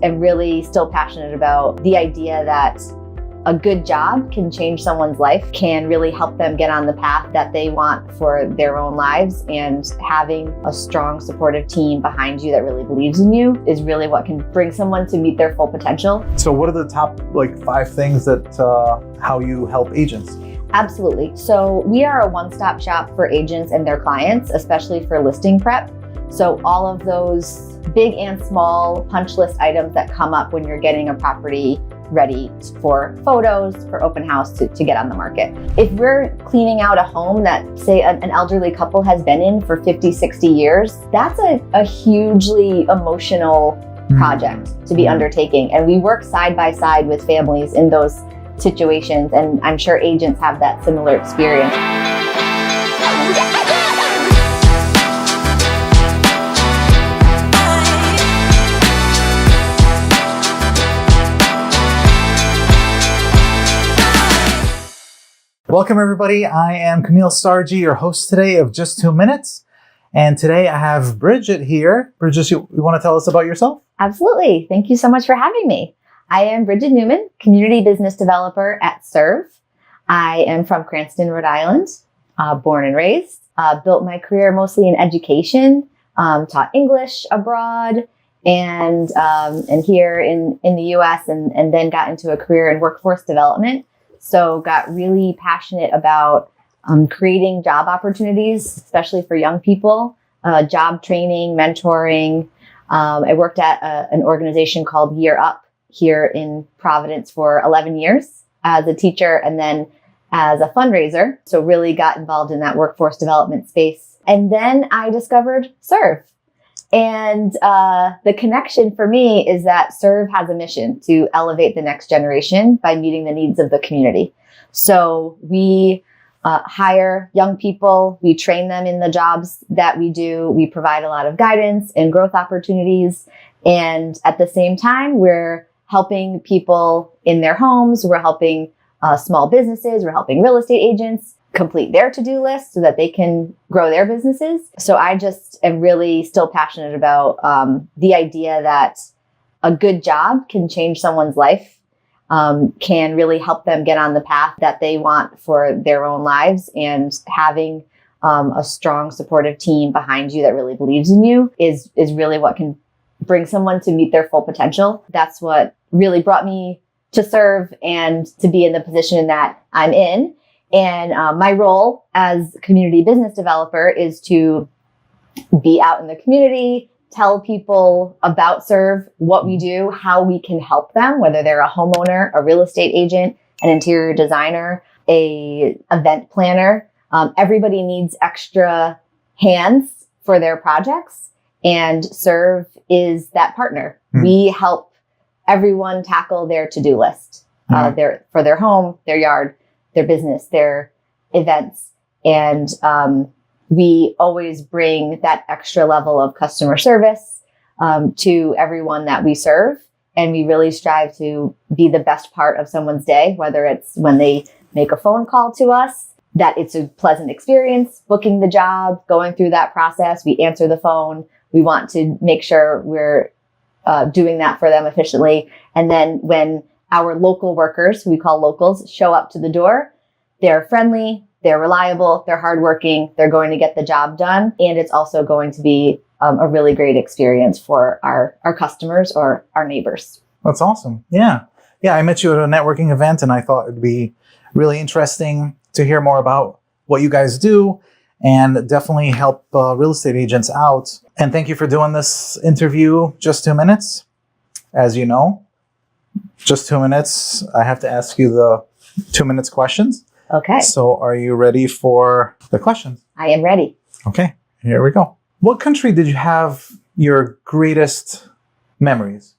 am really still passionate about the idea that a good job can change someone's life, can really help them get on the path that they want for their own lives. And having a strong, supportive team behind you that really believes in you is really what can bring someone to meet their full potential. So what are the top 5 things that how you help agents? Absolutely. So we are a one-stop shop for agents and their clients, especially for listing prep. So all of those big and small punch list items that come up when you're getting a property ready for photos, for open house to get on the market. If we're cleaning out a home that, say, an elderly couple has been in for 50, 60 years, that's a hugely emotional project to be undertaking. And we work side by side with families in those situations. And I'm sure agents have that similar experience. Welcome everybody, I am Kamil Sarji, your host today of Just 2 Minutes. And today I have Brigid here. Brigid, you want to tell us about yourself? Absolutely. Thank you so much for having me. I am Brigid Newman, Community Business Developer at Surv. I am from Cranston, Rhode Island, born and raised. Built my career mostly in education, taught English abroad and here in the US, and then got into a career in workforce development. So got really passionate about creating job opportunities, especially for young people, job training, mentoring. I worked at an organization called Year Up here in Providence for 11 years as a teacher and then as a fundraiser. So really got involved in that workforce development space. And then I discovered Surv. And the connection for me is that Surv has a mission to elevate the next generation by meeting the needs of the community. So we hire young people, we train them in the jobs that we do, we provide a lot of guidance and growth opportunities. And at the same time, we're helping people in their homes, we're helping small businesses, we're helping real estate agents complete their to-do list so that they can grow their businesses. So I just am really still passionate about the idea that a good job can change someone's life, can really help them get on the path that they want for their own lives. And having a strong, supportive team behind you that really believes in you is really what can bring someone to meet their full potential. That's what really brought me to Surv and to be in the position that I'm in. And my role as community business developer is to be out in the community, tell people about Surv, what we do, how we can help them, whether they're a homeowner, a real estate agent, an interior designer, a event planner. Everybody needs extra hands for their projects, and Surv is that partner. We help everyone tackle their to-do list, for their home, their yard, their business, their events. And we always bring that extra level of customer service to everyone that we serve. And we really strive to be the best part of someone's day, whether it's when they make a phone call to us, that it's a pleasant experience, booking the job, going through that process. We answer the phone. We want to make sure we're doing that for them efficiently. And then when our local workers, who we call locals, show up to the door, they're friendly, they're reliable, they're hardworking, they're going to get the job done. And it's also going to be a really great experience for our customers or our neighbors. That's awesome. Yeah. Yeah, I met you at a networking event and I thought it'd be really interesting to hear more about what you guys do and definitely help real estate agents out. And thank you for doing this interview, Just 2 Minutes. As you know, Just 2 minutes, I have to ask you the 2 minutes questions. Okay. So are you ready for the questions? I am ready. Okay, here we go. What country did you have your greatest memories?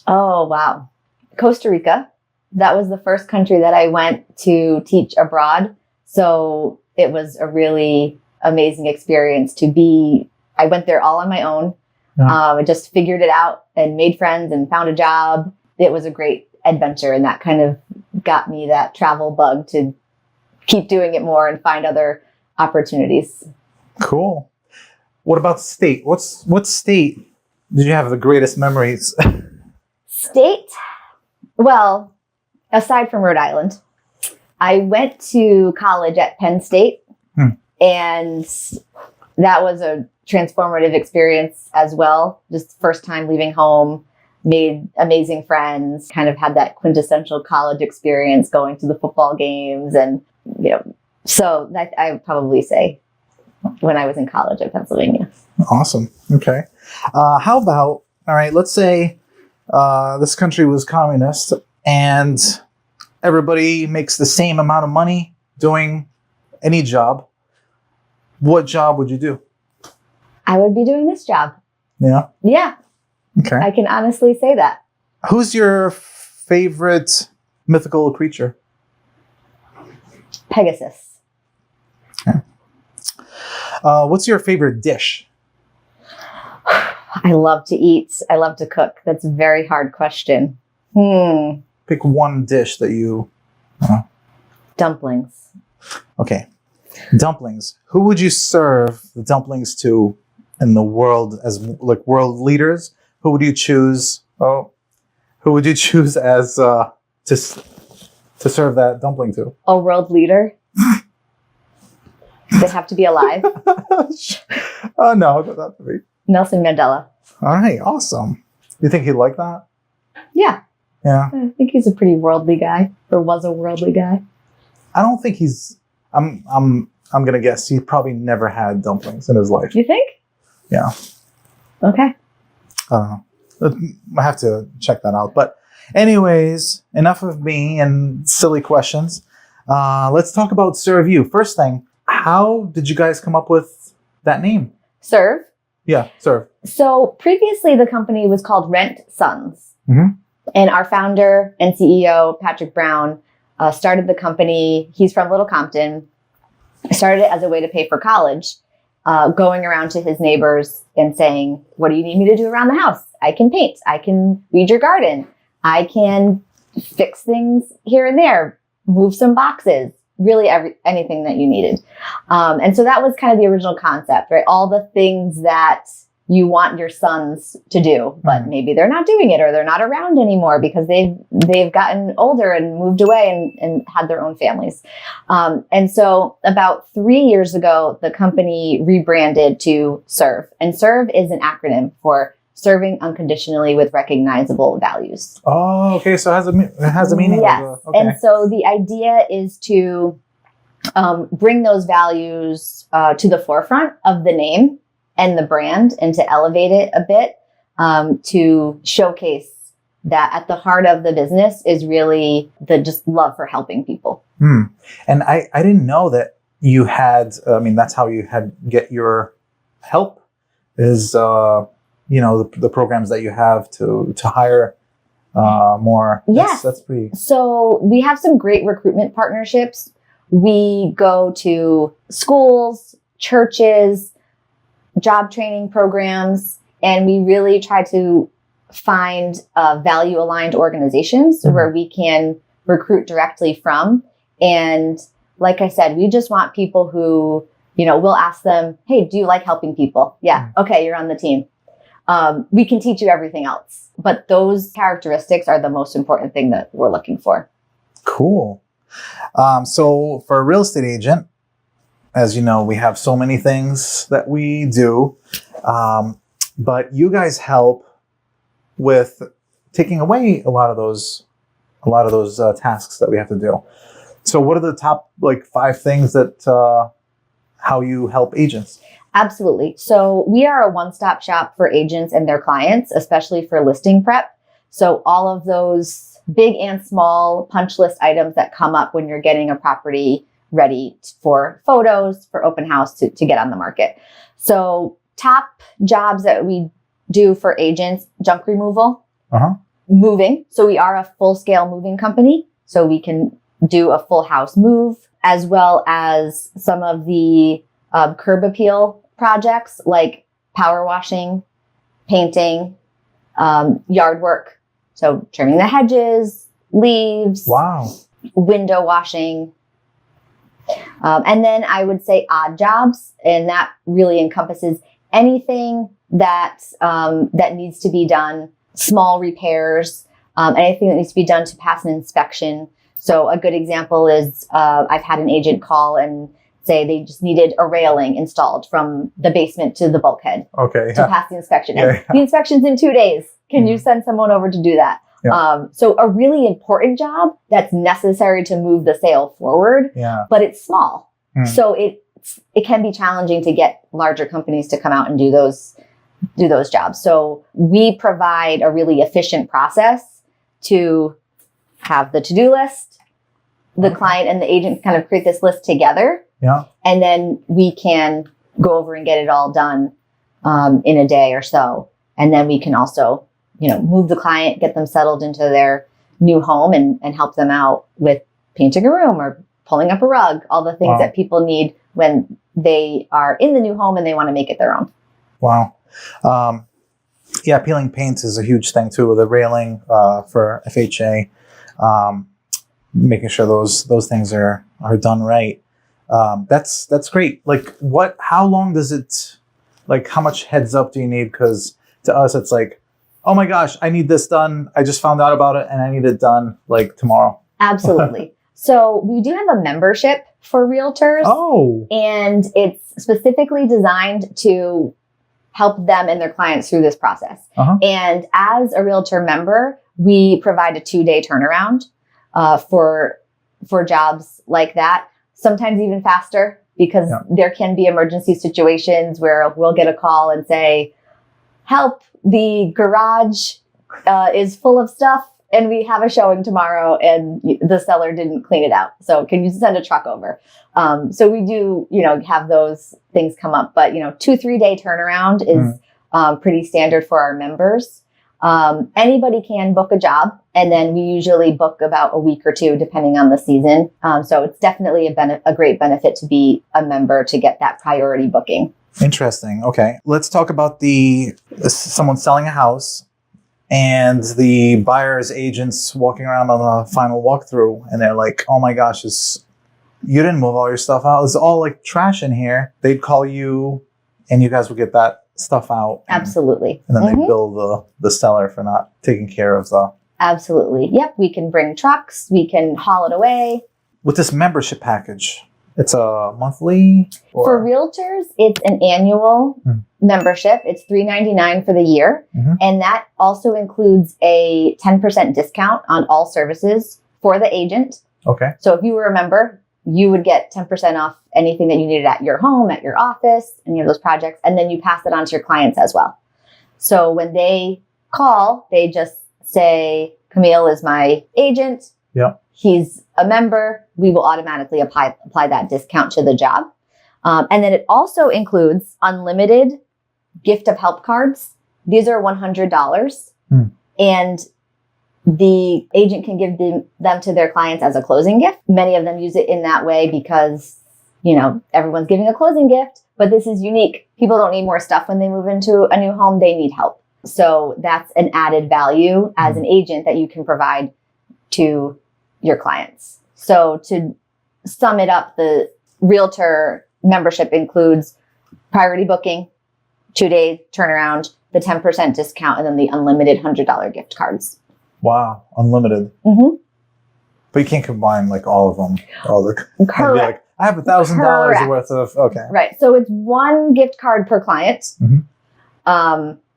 Oh, wow. Costa Rica. That was the first country that I went to teach abroad. So it was a really amazing experience to be. I went there all on my own. Yeah. I just figured it out and made friends and found a job. It was a great adventure, and that kind of got me that travel bug to keep doing it more and find other opportunities. Cool. What about state? What state did you have the greatest memories? State, well, aside from Rhode Island, I went to college at Penn State, and that was a transformative experience as well. Just first time leaving home, made amazing friends, kind of had that quintessential college experience going to the football games. And, so that I would probably say when I was in college at Pennsylvania. Awesome. Okay. How about, all right, let's say this country was communist and everybody makes the same amount of money doing any job. What job would you do? I would be doing this job. Yeah. Yeah. Okay. I can honestly say that. Who's your favorite mythical creature? Pegasus. Okay. What's your favorite dish? I love to eat. I love to cook. That's a very hard question. Pick one dish that you... Dumplings. Okay. Dumplings. Who would you serve the dumplings to in the world as like world leaders? Who would you choose? Who would you choose as to serve that dumpling to? A world leader? They have to be alive? Oh, no. Not me. Nelson Mandela. All right. Awesome. You think he'd like that? Yeah. Yeah. I think he's a pretty worldly guy, or was a worldly guy. I don't think he's... I'm going to guess he probably never had dumplings in his life. You think? Yeah. Okay. I have to check that out. But anyways, enough of me and silly questions. Let's talk about Serve You. First thing, how did you guys come up with that name? Serve? Yeah, Serve. So previously the company was called Rent Sons. Mm-hmm. And our founder and CEO, Patrick Brown, started the company. He's from Little Compton. Started it as a way to pay for college, going around to his neighbors and saying, what do you need me to do around the house? I can paint. I can weed your garden. I can fix things here and there, move some boxes, really anything that you needed. And so that was kind of the original concept, right? All the things that you want your sons to do, but maybe they're not doing it or they're not around anymore because they've gotten older and moved away and had their own families. And so about 3 years ago, the company rebranded to Serve. And Serve is an acronym for Serving Unconditionally with Recognizable Values. Oh, okay. So it has a meaning. Yes. Okay. And so the idea is to bring those values to the forefront of the name and the brand, and to elevate it a bit, to showcase that at the heart of the business is really the just love for helping people. And I didn't know that you had, that's how you had get your help is, the programs that you have to hire more. Yes. That's pretty. So we have some great recruitment partnerships. We go to schools, churches, job training programs, and we really try to find value-aligned organizations where we can recruit directly from. And like I said, we just want people who, we'll ask them, hey, do you like helping people? Yeah. Okay, you're on the team. We can teach you everything else. But those characteristics are the most important thing that we're looking for. Cool. So for a real estate agent, as you know, we have so many things that we do, but you guys help with taking away a lot of those tasks that we have to do. So what are the top 5 things that how you help agents? Absolutely. So we are a one-stop shop for agents and their clients, especially for listing prep. So all of those big and small punch list items that come up when you're getting a property ready for photos, for open house to get on the market. So top jobs that we do for agents, junk removal, moving. So we are a full-scale moving company. So we can do a full house move, as well as some of the curb appeal projects like power washing, painting, yard work. So trimming the hedges, leaves, window washing. And then I would say odd jobs, and that really encompasses anything that that needs to be done, small repairs, anything that needs to be done to pass an inspection. So a good example is I've had an agent call and say they just needed a railing installed from the basement to the bulkhead to pass the inspection. And the inspection's in 2 days. Can you send someone over to do that? Yeah. So a really important job that's necessary to move the sale forward, but it's small. So it can be challenging to get larger companies to come out and do those jobs. So we provide a really efficient process to have the to-do list. The client and the agent kind of create this list together. Yeah. And then we can go over and get it all done in a day or so. And then we can also, move the client, get them settled into their new home and help them out with painting a room or pulling up a rug, all the things that people need when they are in the new home and they want to make it their own. Wow. Peeling paint is a huge thing too, with the railing for FHA. Making sure those things are done right. That's great. Like how long does it, how much heads up do you need? Because to us, it's like, oh my gosh, I need this done. I just found out about it and I need it done tomorrow. Absolutely. So we do have a membership for realtors. Oh. And it's specifically designed to help them and their clients through this process. And as a realtor member, we provide a 2-day turnaround for jobs like that. Sometimes even faster, because there can be emergency situations where we'll get a call and say, help, the garage is full of stuff and we have a showing tomorrow and the seller didn't clean it out. So can you send a truck over? So we do, have those things come up, but 2-3 day turnaround is pretty standard for our members. Anybody can book a job, and then we usually book about a week or 2 depending on the season. So it's definitely a great benefit to be a member to get that priority booking. Interesting. Okay. Let's talk about someone selling a house and the buyer's agents walking around on the final walkthrough and they're like, oh my gosh, you didn't move all your stuff out. It's all trash in here. They'd call you and you guys would get that stuff out. Absolutely. And then they bill the seller for not taking care of the... Absolutely. Yep. We can bring trucks. We can haul it away. With this membership package, it's a monthly? For realtors, it's an annual membership. It's $399 for the year. And that also includes a 10% discount on all services for the agent. Okay. So if you were a member, you would get 10% off anything that you needed at your home, at your office, any of those projects. And then you pass it on to your clients as well. So when they call, they just say, Kamil is my agent. Yeah. He's a member. We will automatically apply that discount to the job. And then it also includes unlimited gift of help cards. These are $100. And the agent can give them to their clients as a closing gift. Many of them use it in that way because, everyone's giving a closing gift, but this is unique. People don't need more stuff when they move into a new home. They need help. So that's an added value as an agent that you can provide to your clients. So to sum it up, the realtor membership includes priority booking, 2-day turnaround, the 10% discount, and then the unlimited $100 gift cards. Wow. Unlimited. But you can't combine all of them. Correct. I have $1,000 worth of, okay. Right. So it's one gift card per client.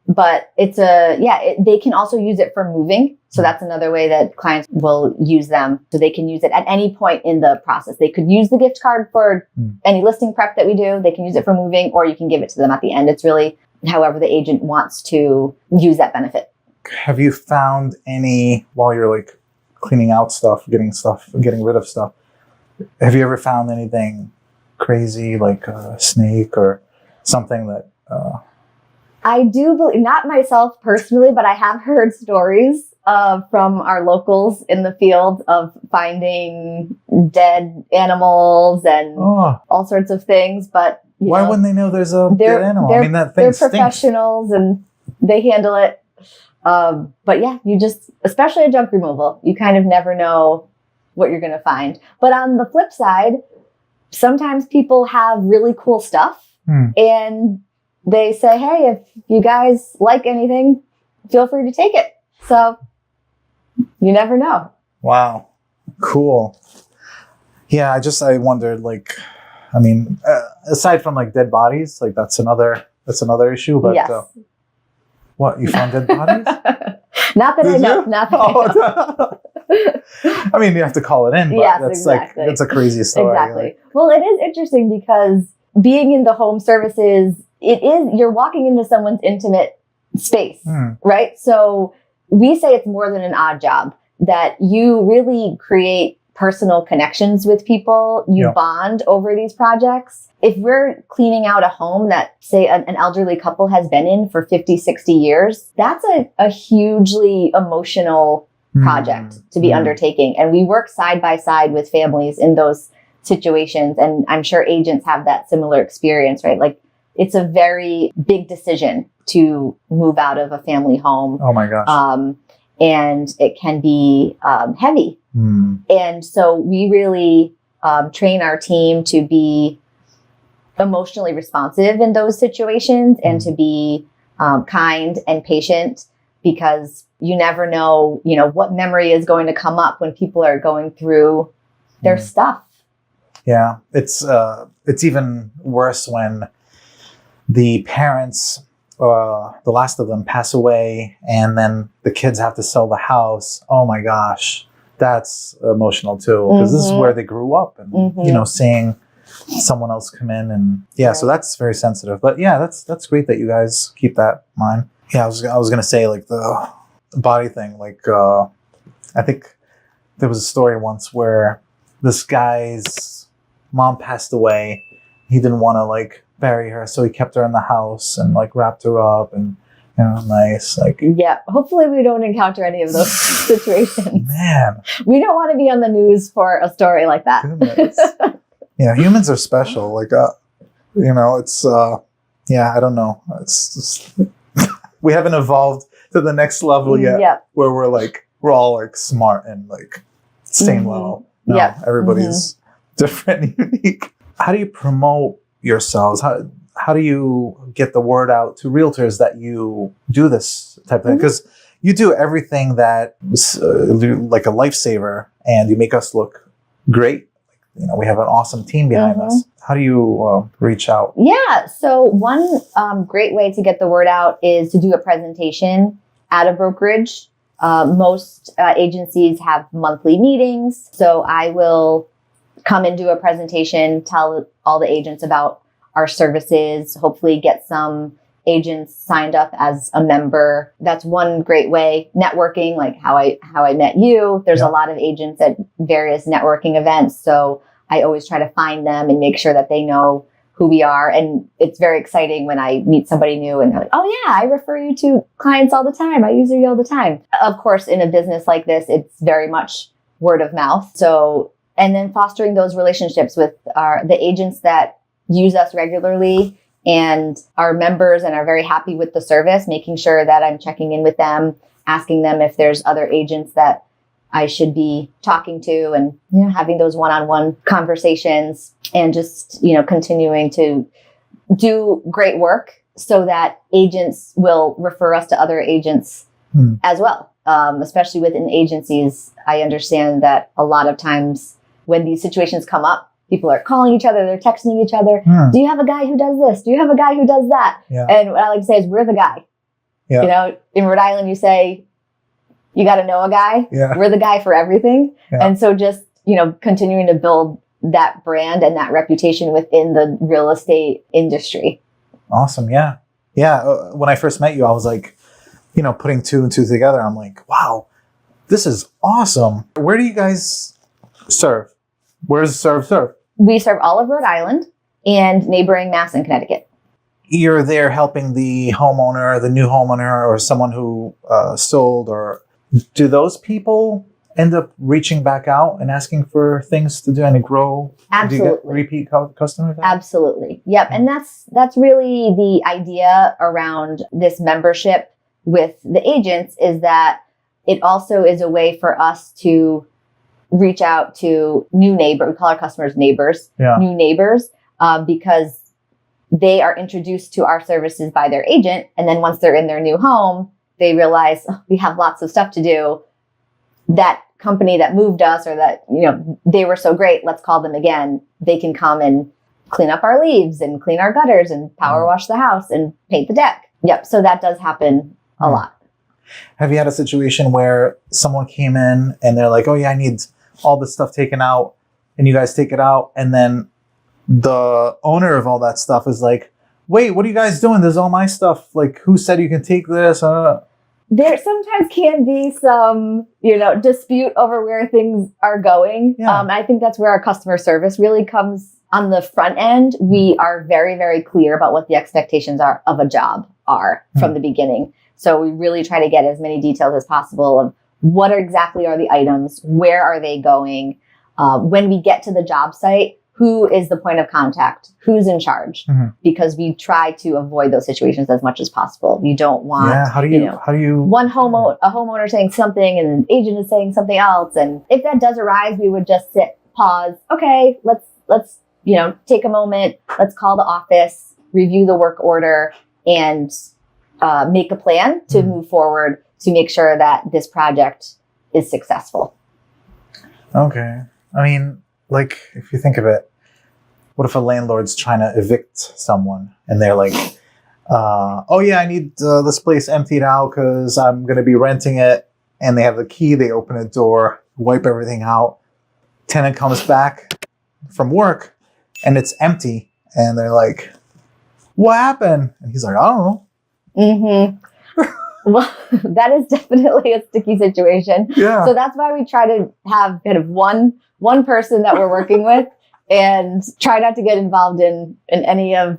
But it's they can also use it for moving. So that's another way that clients will use them. So they can use it at any point in the process. They could use the gift card for any listing prep that we do. They can use it for moving, or you can give it to them at the end. It's really however the agent wants to use that benefit. Have you found any, while you're cleaning out stuff, getting rid of stuff, have you ever found anything crazy, like a snake or something that... I do believe, not myself personally, but I have heard stories from our locals in the field of finding dead animals and all sorts of things. But why wouldn't they know there's a dead animal? That thing they're stinks. Professionals and they handle it. But yeah, especially a junk removal, you kind of never know what you're going to find. But on the flip side, sometimes people have really cool stuff and they say, hey, if you guys like anything, feel free to take it. So You never know. Wow. Cool. Yeah, I wondered, like, I mean, aside from like dead bodies, like that's another issue. But Yes. What, you found dead bodies? Not that I Did know. you? Not that I know. I mean, you have to call it in, but Yes, that's exactly. that's a crazy story. Exactly. Like, Well, it is interesting because being in the home services, you're walking into someone's intimate space, right? So we say it's more than an odd job, that you really create personal connections with people. You bond over these projects. If we're cleaning out a home that, say, an elderly couple has been in for 50, 60 years, that's a hugely emotional project to be undertaking. And we work side by side with families in those situations. And I'm sure agents have that similar experience, right? Like, it's a very big decision to move out of a family home. Oh my gosh. And it can be heavy. And so we really train our team to be emotionally responsive in those situations and to be kind and patient, because you never know, what memory is going to come up when people are going through their stuff. Yeah, it's even worse when the parents, the last of them, pass away, and then the kids have to sell the house. Oh my gosh, that's emotional too, because this is where they grew up, and seeing someone else come in, and so that's very sensitive. But yeah, that's great that you guys keep that in mind. Yeah, I was gonna say, like, the body thing. Like, I think there was a story once where this guy's mom passed away. He didn't want to like bury her, so he kept her in the house and like wrapped her up, and nice. Like, yeah, hopefully we don't encounter any of those situations. Man, we don't want to be on the news for a story like that. Goodness. Yeah, humans are special. Like, it's I don't know. It's just we haven't evolved to the next level yet, where we're all like smart and like same level. No, everybody's different and unique. How do you promote yourselves? How do you get the word out to realtors that you do this type of thing? Because you do everything that is like a lifesaver, and you make us look great. We have an awesome team behind us. How do you reach out? Yeah. So one great way to get the word out is to do a presentation at a brokerage. Most agencies have monthly meetings. So I will come and do a presentation, tell all the agents about our services, hopefully get some agents signed up as a member. That's one great way. Networking, like how I met you. There's a lot of agents at various networking events. So I always try to find them and make sure that they know who we are. And it's very exciting when I meet somebody new and they're like, oh yeah, I refer you to clients all the time. I use you all the time. Of course, in a business like this, it's very much word of mouth. So, and then fostering those relationships with the agents that use us regularly and are members and are very happy with the service, making sure that I'm checking in with them, asking them if there's other agents that I should be talking to, and having those one-on-one conversations, and just continuing to do great work so that agents will refer us to other agents as well. Especially within agencies, I understand that a lot of times when these situations come up, people are calling each other, they're texting each other. Do you have a guy who does this? Do you have a guy who does that? Yeah. And what I like to say is, we're the guy. Yeah. In Rhode Island, you say, you got to know a guy. Yeah. We're the guy for everything. Yeah. And so just, continuing to build that brand and that reputation within the real estate industry. Awesome. Yeah. Yeah. When I first met you, I was like, putting two and two together. I'm like, wow, this is awesome. Where do you guys serve? Where's serve? We serve all of Rhode Island and neighboring Mass and Connecticut. You're there helping the homeowner, the new homeowner, or someone who sold, or do those people end up reaching back out and asking for things to do and to grow? Absolutely. Do you get repeat customers? Absolutely. Yep. And that's really the idea around this membership with the agents, is that it also is a way for us to reach out to new neighbors. We call our customers neighbors, new neighbors, because they are introduced to our services by their agent. And then once they're in their new home, they realize, we have lots of stuff to do. that company that moved us, or that, they were so great, let's call them again. They can come and clean up our leaves and clean our gutters and power wash the house and paint the deck. Yep. So that does happen a lot. Have you had a situation where someone came in and they're like, oh yeah, I need all this stuff taken out, and you guys take it out, and then the owner of all that stuff is like, wait, what are you guys doing? This is all my stuff. Like, who said you can take this? There sometimes can be some, dispute over where things are going. Yeah. I think that's where our customer service really comes on the front end. We are very, very clear about what the expectations are of a job are from the beginning. So we really try to get as many details as possible of what exactly are the items, where are they going, when we get to the job site, who is the point of contact, who's in charge, because we try to avoid those situations as much as possible. You don't want, how do you a homeowner saying something and an agent is saying something else. And if that does arise, we would just pause. Okay, let's take a moment. Let's call the office, review the work order, and make a plan to move forward to make sure that this project is successful. Okay. I mean, like, if you think of it, what if a landlord's trying to evict someone and they're like, oh yeah, I need this place emptied out because I'm going to be renting it. And they have the key, they open a door, wipe everything out. Tenant comes back from work and it's empty. And they're like, what happened? And he's like, I don't know. Well, that is definitely a sticky situation. Yeah. So that's why we try to have kind of one person that we're working with, and try not to get involved in any of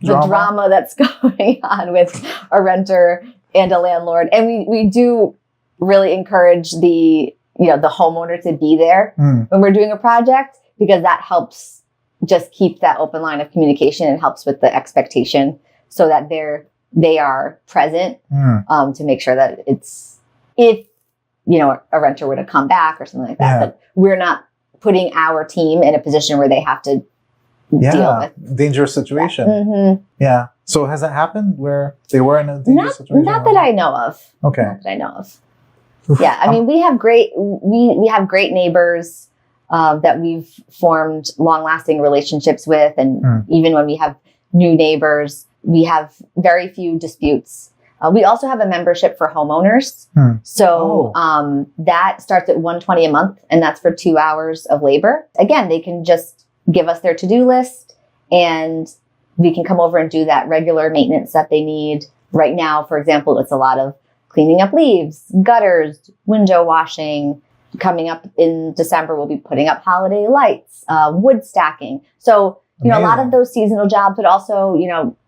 the drama that's going on with a renter and a landlord. And we do really encourage the homeowner to be there when we're doing a project, because that helps just keep that open line of communication and helps with the expectation, so that they are present to make sure that if a renter were to come back or something like that, that we're not putting our team in a position where they have to deal with dangerous situation. Yeah. So has that happened where they were in a dangerous situation? Not that I know of. Okay. Not that I know of. Yeah. I mean, we have great neighbors that we've formed long-lasting relationships with, and even when we have new neighbors, we have very few disputes. We also have a membership for homeowners. So that starts at $120 a month, and that's for 2 hours of labor. Again, they can just give us their to-do list, and we can come over and do that regular maintenance that they need. Right now, for example, it's a lot of cleaning up leaves, gutters, window washing. Coming up in December, we'll be putting up holiday lights, wood stacking. So, a lot of those seasonal jobs, but also,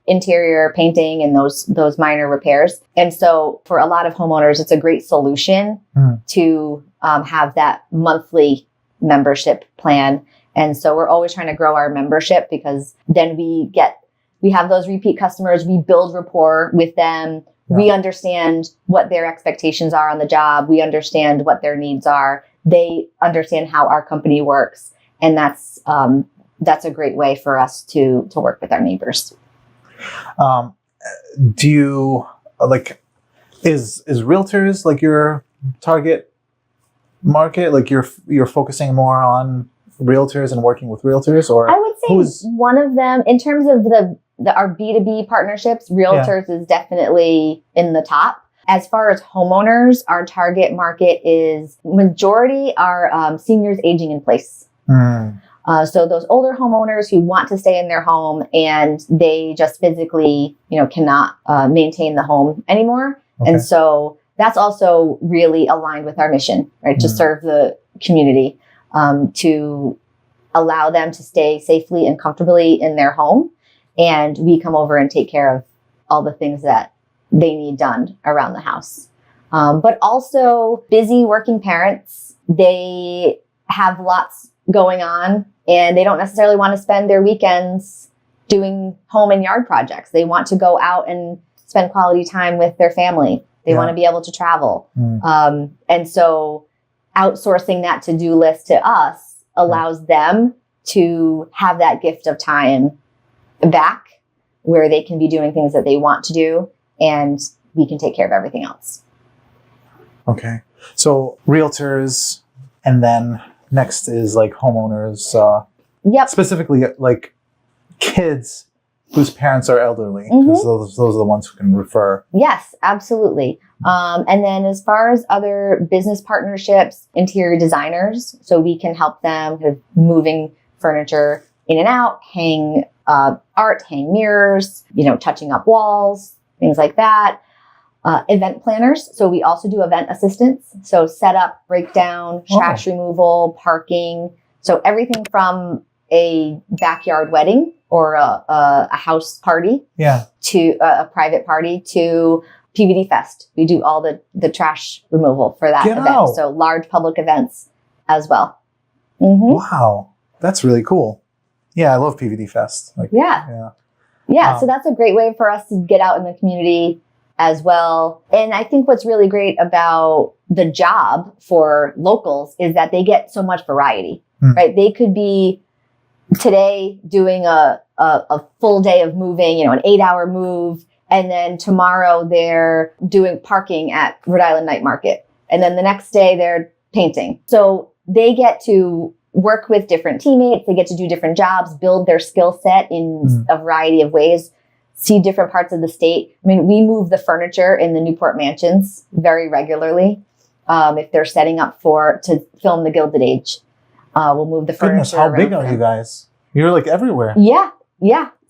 interior painting and those minor repairs. And so for a lot of homeowners, it's a great solution to have that monthly membership plan. And so we're always trying to grow our membership, because then we have those repeat customers. We build rapport with them. Yeah. We understand what their expectations are on the job. We understand what their needs are. They understand how our company works. And that's a great way for us to work with our neighbors. Do you is Realtors like your target market? Like you're focusing more on Realtors and working with Realtors, or I would say one of them in terms of our B2B partnerships, Realtors is definitely in the top. As far as homeowners, our target market is majority are seniors aging in place. So those older homeowners who want to stay in their home and they just physically, cannot maintain the home anymore. Okay. And so that's also really aligned with our mission, right? To serve the community, to allow them to stay safely and comfortably in their home. And we come over and take care of all the things that they need done around the house. But also busy working parents, they have lots going on, and they don't necessarily want to spend their weekends doing home and yard projects. They want to go out and spend quality time with their family. They want to be able to travel. And so outsourcing that to-do list to us allows them to have that gift of time back, where they can be doing things that they want to do, and we can take care of everything else. Okay. So realtors, and then next is like homeowners, Yep. specifically like kids whose parents are elderly, because those are the ones who can refer. Yes, absolutely. And then as far as other business partnerships, interior designers, so we can help them with moving furniture in and out, hang art, hang mirrors, touching up walls, things like that. Event planners. So we also do event assistance. So setup, breakdown, trash removal, parking. So everything from a backyard wedding or a house party to a private party to PVD Fest. We do all the trash removal for that event. So large public events as well. Mm-hmm. Wow. That's really cool. Yeah, I love PVD Fest. Yeah. So that's a great way for us to get out in the community as well. And I think what's really great about the job for locals is that they get so much variety, right? They could be today doing a full day of moving, an 8-hour move. And then tomorrow they're doing parking at Rhode Island Night Market. And then the next day they're painting. So they get to work with different teammates. They get to do different jobs, build their skill set in a variety of ways, see different parts of the state. I mean, we move the furniture in the Newport mansions very regularly. If they're setting up to film the Gilded Age, we'll move the furniture. Goodness, how big are you guys? You're like everywhere. Yeah.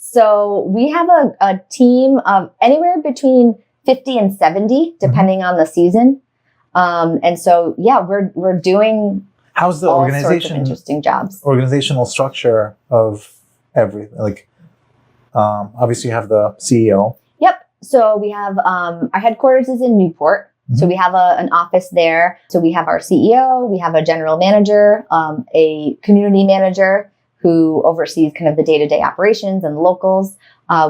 So we have a team of anywhere between 50 and 70, depending on the season. And so, we're doing how's the all organization, sorts of interesting jobs. Organizational structure of everything? Like, obviously you have the CEO. Yep. So we have our headquarters is in Newport. So we have an office there. So we have our CEO, we have a general manager, a community manager who oversees kind of the day-to-day operations and locals.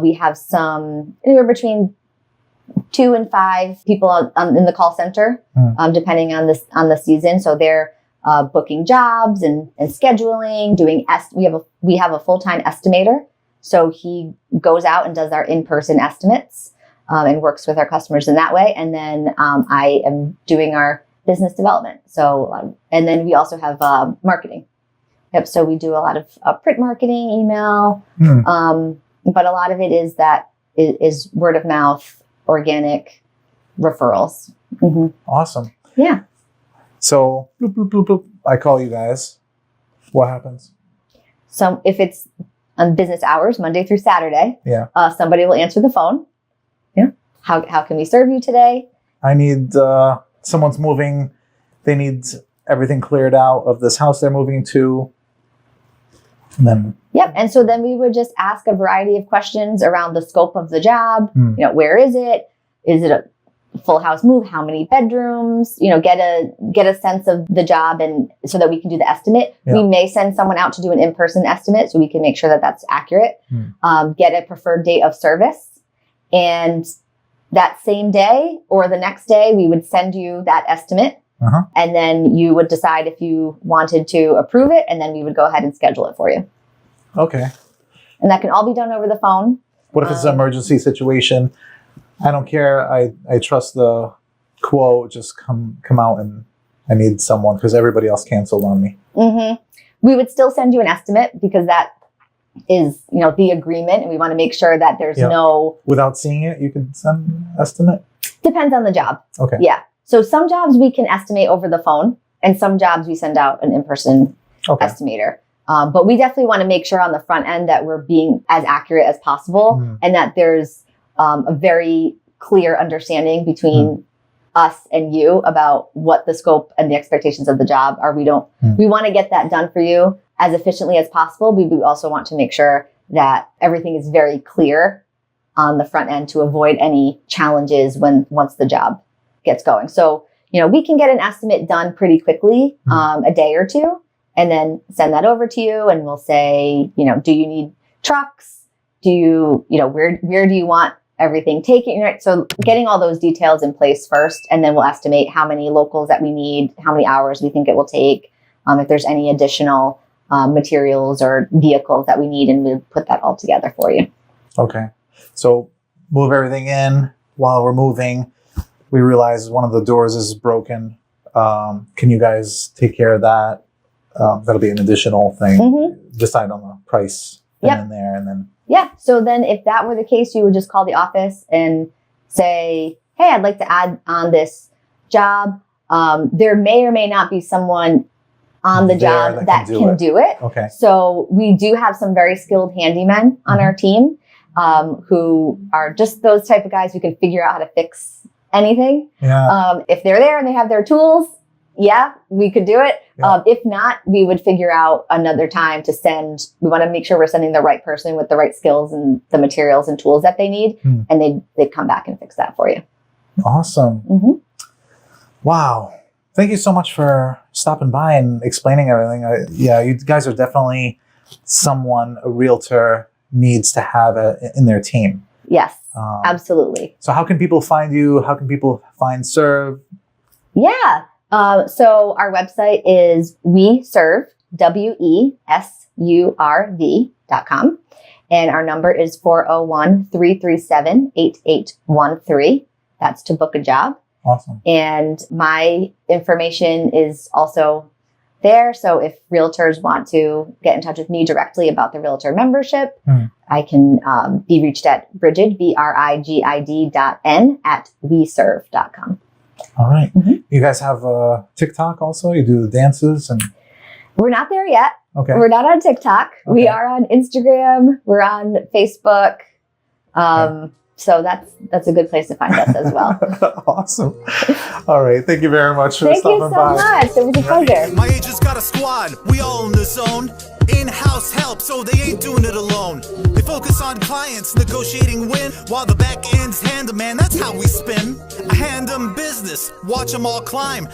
We have anywhere between 2 and 5 people in the call center, depending on the season. So they're booking jobs and scheduling, we have a full-time estimator. So he goes out and does our in-person estimates and works with our customers in that way. And then I am doing our business development. So, and then we also have marketing. Yep. So we do a lot of print marketing, email, but a lot of it is word of mouth, organic referrals. Mm-hmm. Awesome. Yeah. So bloop, bloop, bloop, bloop. I call you guys. What happens? So if it's on business hours, Monday through Saturday, somebody will answer the phone. Yeah. How can we serve you today? I need someone's moving. They need everything cleared out of this house they're moving to. And then and so then we would just ask a variety of questions around the scope of the job. Where is it? Is it a full house move? How many bedrooms? Get a sense of the job, and so that we can do the estimate. We may send someone out to do an in-person estimate so we can make sure that that's accurate. Get a preferred date of service, and that same day or the next day we would send you that estimate. And then you would decide if you wanted to approve it, and then we would go ahead and schedule it for you. Okay. And that can all be done over the phone. What if it's an emergency situation? I don't care. I trust the quote. Just come out, and I need someone because everybody else canceled on me. We would still send you an estimate because that is, the agreement, and we want to make sure that there's no... Without seeing it, you can send an estimate? Depends on the job. Okay. Yeah. So some jobs we can estimate over the phone, and some jobs we send out an in-person estimator. But we definitely want to make sure on the front end that we're being as accurate as possible, and that there's a very clear understanding between us and you about what the scope and the expectations of the job are. We want to get that done for you as efficiently as possible. We also want to make sure that everything is very clear on the front end to avoid any challenges once the job gets going. So, we can get an estimate done pretty quickly, a day or two, and then send that over to you. And we'll say, do you need trucks? Do you, where do you want everything taken? Right. So getting all those details in place first, and then we'll estimate how many locals that we need, how many hours we think it will take, if there's any additional materials or vehicles that we need, and we'll put that all together for you. Okay. So move everything in. While we're moving, we realize one of the doors is broken. Can you guys take care of that? That'll be an additional thing. Decide on the price then and there, and then. Yeah. So then if that were the case, you would just call the office and say, hey, I'd like to add on this job. There may or may not be someone on the job that can do it. Okay. So we do have some very skilled handymen on our team who are just those type of guys who can figure out how to fix anything. Yeah. If they're there and they have their tools, yeah, we could do it. Yeah. If not, we would figure out another time to send. We want to make sure we're sending the right person with the right skills and the materials and tools that they need. And they'd come back and fix that for you. Awesome. Wow. Thank you so much for stopping by and explaining everything. You guys are definitely someone a realtor needs to have in their team. Yes, absolutely. So how can people find you? How can people find Surv? Yeah. So our website is We Surv, WESURV.com. And our number is 401-337-8813. That's to book a job. Awesome. And my information is also there. So if realtors want to get in touch with me directly about the realtor membership, I can be reached at Brigid, BRIGID.N@WeSurv.com. All right. You guys have TikTok also? You do the dances and. We're not there yet. Okay. We're not on TikTok. Okay. We are on Instagram. We're on Facebook. So that's a good place to find us as well. Awesome. All right. Thank you very much for stopping by. Thank you so much. It was a pleasure. My agent's got a squad. We all in the zone. In-house help, so they ain't doing it alone. They focus on clients, negotiating win, while the back end's hand 'em, man, that's how we spin. I hand 'em business, watch 'em all climb.